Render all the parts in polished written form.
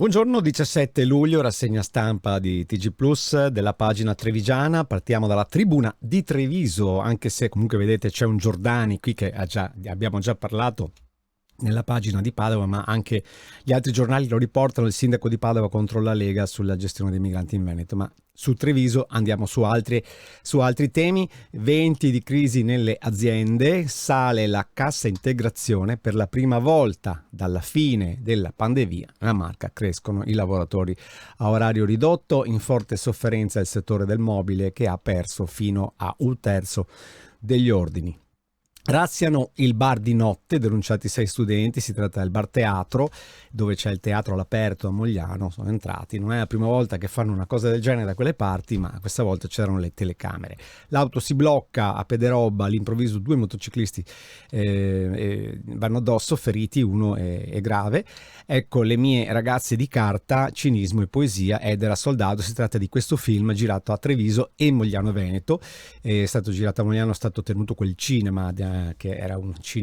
Buongiorno, 17 luglio, rassegna stampa di TG Plus della pagina trevigiana. Partiamo dalla tribuna di Treviso, anche se comunque vedete c'è un Giordani qui che abbiamo già parlato nella pagina di Padova, ma anche gli altri giornali lo riportano. Il sindaco di Padova contro la Lega sulla gestione dei migranti in Veneto, ma su Treviso andiamo su altri temi. Venti di crisi nelle aziende, sale la cassa integrazione per la prima volta dalla fine della pandemia. Nella Marca crescono i lavoratori a orario ridotto, in forte sofferenza il settore del mobile che ha perso fino a un terzo degli ordini. Razziano il bar di notte, denunciati 6 studenti, si tratta del bar teatro, dove c'è il teatro all'aperto a Mogliano, sono entrati, non è la prima volta che fanno una cosa del genere da quelle parti, ma questa volta c'erano le telecamere. L'auto si blocca a Pederobba, all'improvviso 2 motociclisti vanno addosso, feriti, uno è grave. Ecco Le mie ragazze di carta, cinismo e poesia, Edera Soldato. Si tratta di questo film girato a Treviso e Mogliano Veneto, è stato girato a Mogliano, è stato tenuto quel cinema che era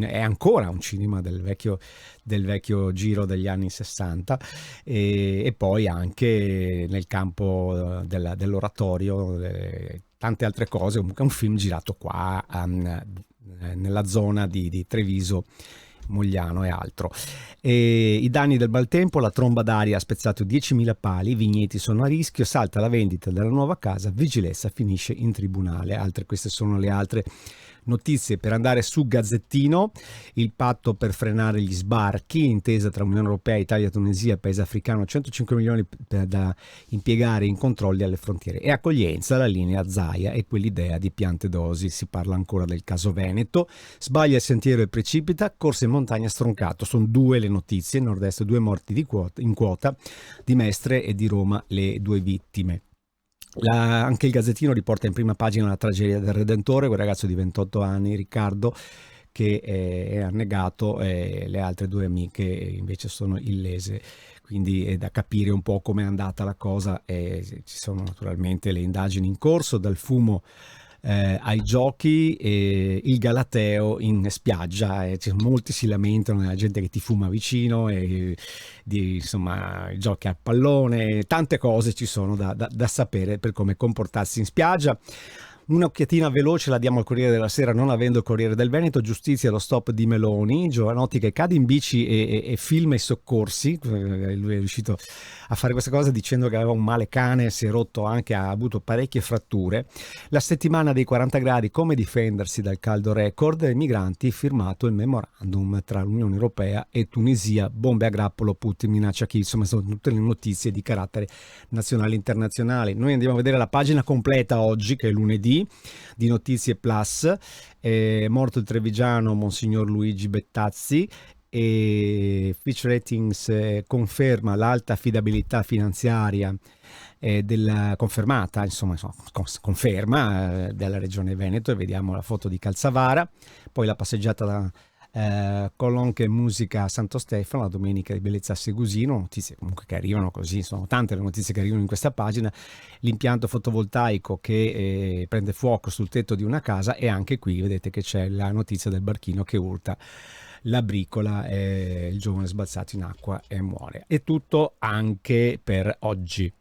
è ancora un cinema del vecchio giro degli anni 60, e poi anche nel campo dell'oratorio, tante altre cose. Comunque è un film girato qua nella zona di Treviso, Mogliano e altro. I danni del maltempo, la tromba d'aria ha spezzato 10.000 pali, i vigneti sono a rischio, salta la vendita della nuova casa, vigilanza finisce in tribunale. Queste sono le altre notizie. Per andare su Gazzettino, il patto per frenare gli sbarchi, intesa tra Unione Europea, Italia, Tunisia, paese africano, 105 milioni da impiegare in controlli alle frontiere e accoglienza, la linea Zaia e quell'idea di piante dosi. Si parla ancora del caso Veneto, sbaglia il sentiero e precipita, corsa in montagna stroncato. Sono 2 le notizie: nord-est 2 morti in quota, di Mestre e di Roma le 2 vittime. Anche il Gazzettino riporta in prima pagina la tragedia del Redentore, quel ragazzo di 28 anni, Riccardo, che è annegato, e le altre 2 amiche invece sono illese. Quindi è da capire un po' com'è andata la cosa, ci sono naturalmente le indagini in corso, dal fumo ai giochi, il Galateo in spiaggia, molti si lamentano della gente che ti fuma vicino, insomma, i giochi a pallone, tante cose ci sono da sapere per come comportarsi in spiaggia. Un'occhiatina veloce la diamo al Corriere della Sera, non avendo il Corriere del Veneto. Giustizia, lo stop di Meloni, Giovanotti che cade in bici e filma i soccorsi. Lui è riuscito a fare questa cosa dicendo che aveva un male cane, si è rotto anche, ha avuto parecchie fratture. La settimana dei 40 gradi, come difendersi dal caldo record, i migranti, firmato il memorandum tra l'Unione Europea e Tunisia, bombe a grappolo, Putin minaccia chi. Insomma, sono tutte le notizie di carattere nazionale e internazionale. Noi andiamo a vedere la pagina completa oggi, che è lunedì, di Notizie Plus. È morto il trevigiano Monsignor Luigi Bettazzi, e Fitch Ratings conferma l'alta affidabilità finanziaria confermata, insomma, conferma della regione Veneto. E vediamo la foto di Calzavara, poi la passeggiata da Colonche e musica a Santo Stefano, la domenica di bellezza a Segusino. Notizie comunque che arrivano così, sono tante le notizie che arrivano in questa pagina. L'impianto fotovoltaico che prende fuoco sul tetto di una casa, e anche qui vedete che c'è la notizia del barchino che urta la bricola, il giovane sbalzato in acqua e muore. È tutto anche per oggi.